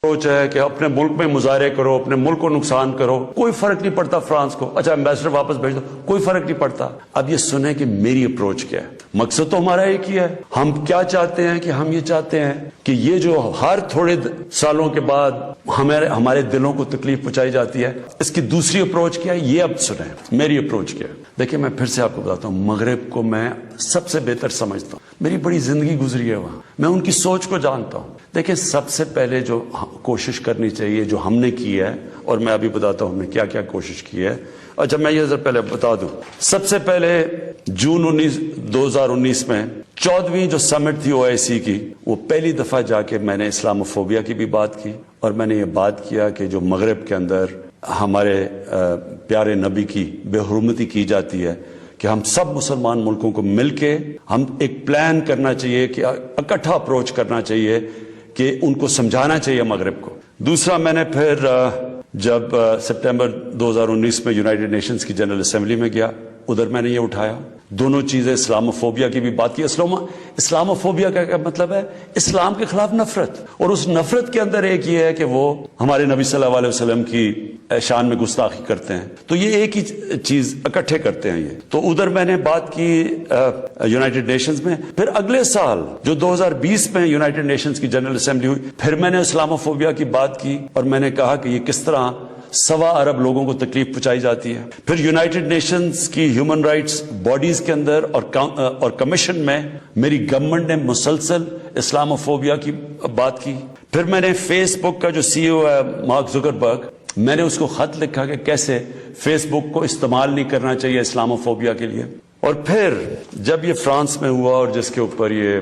سوچ ہے کہ اپنے ملک میں مظاہرے کرو، اپنے ملک کو نقصان کرو، کوئی فرق نہیں پڑتا فرانس کو، اچھا ایمبیسڈر واپس بھیج دو، کوئی فرق نہیں پڑتا۔ اب یہ سنیں کہ میری اپروچ کیا ہے۔ مقصد تو ہمارا ایک ہی ہے، ہم کیا چاہتے ہیں کہ ہم یہ چاہتے ہیں کہ یہ جو ہر تھوڑے سالوں کے بعد ہمارے دلوں کو تکلیف پہنچائی جاتی ہے، اس کی دوسری اپروچ کیا ہے، یہ اب سنیں میری اپروچ کیا ہے۔ دیکھیں میں پھر سے آپ کو بتاتا ہوں، مغرب کو میں سب سے بہتر سمجھتا ہوں، میری بڑی زندگی گزری ہے وہاں، میں ان کی سوچ کو جانتا ہوں۔ دیکھیں سب سے پہلے جو کوشش کرنی چاہیے، جو ہم نے کی ہے، اور میں ابھی بتاتا ہوں ہم نے کیا کیا کوشش کی ہے۔ اچھا میں یہ پہلے بتا دوں، سب سے پہلے جون 2019 میں 14ویں جو سمٹ تھی OIC کی، وہ پہلی دفعہ جا کے میں نے اسلاموفوبیا کی بھی بات کی، اور میں نے یہ بات کیا کہ جو مغرب کے اندر ہمارے پیارے نبی کی بے حرمتی کی جاتی ہے، کہ ہم سب مسلمان ملکوں کو مل کے ہم ایک پلان کرنا چاہیے، کہ اکٹھا اپروچ کرنا چاہیے، کہ ان کو سمجھانا چاہیے مغرب کو۔ دوسرا میں نے پھر جب سپٹمبر 2019 میں یونائٹڈ نیشنز کی جنرل اسمبلی میں گیا، ادھر میں نے یہ اٹھایا، دونوں چیزیں، اسلاموفوبیا کی بھی بات کی۔ اسلاموفوبیا کا کیا مطلب ہے؟ اسلام کے خلاف نفرت، اور اس نفرت کے اندر ایک یہ ہے کہ وہ ہمارے نبی صلی اللہ علیہ وسلم کی شان میں گستاخی کرتے ہیں، تو یہ ایک ہی چیز اکٹھے کرتے ہیں یہ۔ تو ادھر میں نے بات کی یونائٹڈ نیشنز میں۔ پھر اگلے سال جو 2020 میں یونائٹڈ نیشنز کی جنرل اسمبلی ہوئی، پھر میں نے اسلاموفوبیا کی بات کی، اور میں نے کہا کہ یہ کس طرح 1.25 ارب لوگوں کو تکلیف پہنچائی جاتی ہے۔ پھر یونائٹڈ نیشنز کی ہیومن رائٹس باڈیز کے اندر اور کمیشن میں میری گورنمنٹ نے مسلسل اسلاموفوبیا کی بات کی۔ پھر میں نے فیس بک کا جو CEO ہے مارک زکربرگ، میں نے اس کو خط لکھا کہ کیسے فیس بک کو استعمال نہیں کرنا چاہیے اسلاموفوبیا کے لیے۔ اور پھر جب یہ فرانس میں ہوا، اور جس کے اوپر یہ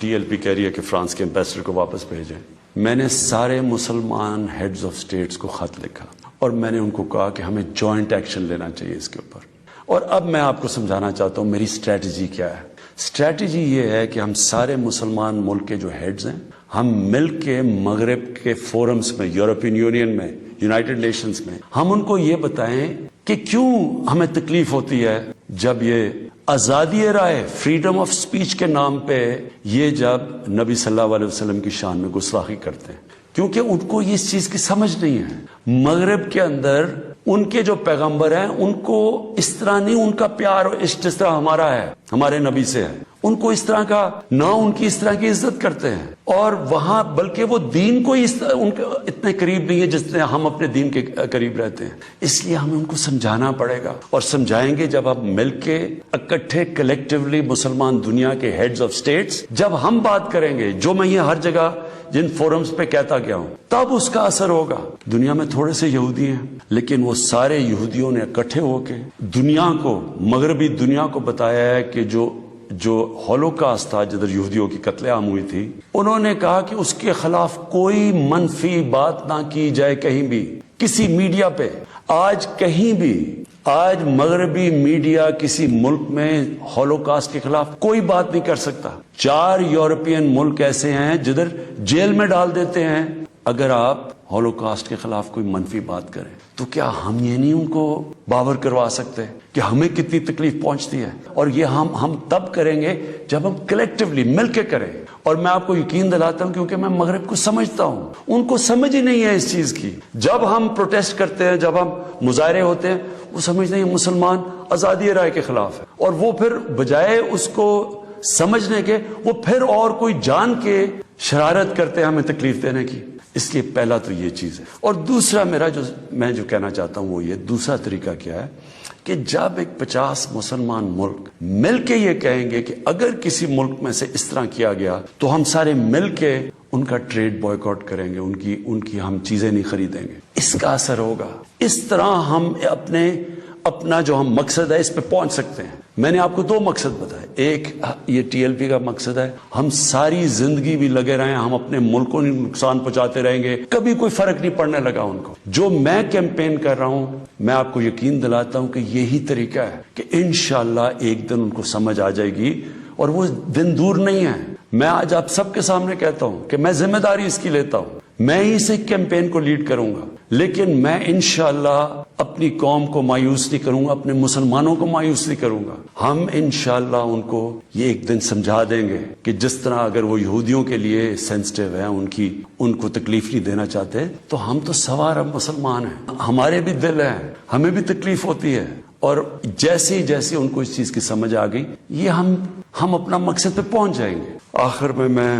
TLP کہہ رہی ہے کہ فرانس کے ایمبیسڈر کو واپس بھیجیں، میں نے سارے مسلمان ہیڈز آف سٹیٹس کو خط لکھا، اور میں نے ان کو کہا کہ ہمیں جوائنٹ ایکشن لینا چاہیے اس کے اوپر۔ اور اب میں آپ کو سمجھانا چاہتا ہوں میری اسٹریٹجی کیا ہے۔ اسٹریٹجی یہ ہے کہ ہم سارے مسلمان ملک کے جو ہیڈز ہیں، ہم مل کے مغرب کے فورمز میں، یورپین یونین میں، یونائٹڈ نیشنز میں، ہم ان کو یہ بتائیں کہ کیوں ہمیں تکلیف ہوتی ہے جب یہ آزادی رائے، فریڈم آف سپیچ کے نام پہ یہ جب نبی صلی اللہ علیہ وسلم کی شان میں گستاخی کرتے ہیں، کیونکہ ان کو اس چیز کی سمجھ نہیں ہے۔ مغرب کے اندر ان کے جو پیغمبر ہیں، ان کو اس طرح نہیں، ان کا پیار اور عشق جس طرح ہمارا ہے، ہمارے نبی سے ہے، ان کو اس طرح کا نہ، ان کی اس طرح کی عزت کرتے ہیں، اور وہاں بلکہ وہ دین کو ان کے اتنے قریب نہیں ہے جس طرح ہم اپنے دین کے قریب رہتے ہیں۔ اس لیے ہمیں ان کو سمجھانا پڑے گا، اور سمجھائیں گے جب ہم مل کے اکٹھے کلیکٹیولی مسلمان دنیا کے ہیڈز آف سٹیٹس جب ہم بات کریں گے، جو میں یہ ہر جگہ جن فورمز پہ کہتا گیا ہوں، تب اس کا اثر ہوگا۔ دنیا میں تھوڑے سے یہودی ہیں، لیکن وہ سارے یہودیوں نے اکٹھے ہو کے دنیا کو، مغربی دنیا کو بتایا ہے کہ جو ہولوکاسٹ تھا، جدھر یہودیوں کی قتل عام ہوئی تھی، انہوں نے کہا کہ اس کے خلاف کوئی منفی بات نہ کی جائے کہیں بھی، کسی میڈیا پہ۔ آج کہیں بھی، آج مغربی میڈیا کسی ملک میں ہولوکاسٹ کے خلاف کوئی بات نہیں کر سکتا۔ 4 یورپین ملک ایسے ہیں جدھر جیل میں ڈال دیتے ہیں اگر آپ ہولوکاسٹ کے خلاف کوئی منفی بات کریں۔ تو کیا ہم یہ نہیں ان کو باور کروا سکتے کہ ہمیں کتنی تکلیف پہنچتی ہے؟ اور یہ ہم تب کریں گے جب ہم کلیکٹیولی مل کے کریں۔ اور میں آپ کو یقین دلاتا ہوں، کیونکہ میں مغرب کو سمجھتا ہوں، ان کو سمجھ ہی نہیں ہے اس چیز کی۔ جب ہم پروٹیسٹ کرتے ہیں، جب ہم مظاہرے ہوتے ہیں، وہ سمجھتے ہیں مسلمان آزادی رائے کے خلاف ہے، اور وہ پھر بجائے اس کو سمجھنے کے، وہ پھر اور کوئی جان کے شرارت کرتے ہیں ہمیں تکلیف دینے کی۔ اس لیے پہلا تو یہ چیز ہے۔ اور دوسرا میں جو کہنا چاہتا ہوں وہ یہ، دوسرا طریقہ کیا ہے کہ جب ایک 50 مسلمان ملک مل کے یہ کہیں گے کہ اگر کسی ملک میں سے اس طرح کیا گیا تو ہم سارے مل کے ان کا ٹریڈ بوائکاٹ کریں گے، ان کی ہم چیزیں نہیں خریدیں گے، اس کا اثر ہوگا۔ اس طرح ہم اپنا جو ہم مقصد ہے اس پہ پہنچ سکتے ہیں۔ میں نے آپ کو 2 مقصد بتائے، ایک یہ TLP کا مقصد ہے، ہم ساری زندگی بھی لگے رہیں، ہم اپنے ملک کو نقصان پہنچاتے رہیں گے، کبھی کوئی فرق نہیں پڑنے لگا ان کو۔ جو میں کیمپین کر رہا ہوں، میں آپ کو یقین دلاتا ہوں کہ یہی طریقہ ہے کہ انشاءاللہ ایک دن ان کو سمجھ آ جائے گی، اور وہ دن دور نہیں ہے۔ میں آج آپ سب کے سامنے کہتا ہوں کہ میں ذمہ داری اس کی لیتا ہوں۔ میں ہی سے کیمپین کو لیڈ کروں گا، لیکن میں انشاءاللہ اپنی قوم کو مایوس نہیں کروں گا، اپنے مسلمانوں کو مایوس نہیں کروں گا. ہم انشاءاللہ ان کو یہ ایک دن سمجھا دیں گے کہ جس طرح اگر وہ یہودیوں کے لیے سینسٹیو ہیں، ان کو تکلیف نہیں دینا چاہتے، تو ہم تو سوار مسلمان ہیں، ہمارے بھی دل ہیں، ہمیں بھی تکلیف ہوتی ہے. اور جیسے ان کو اس چیز کی سمجھ آ گئی، یہ ہم اپنا مقصد پہ پہنچ جائیں گے. آخر میں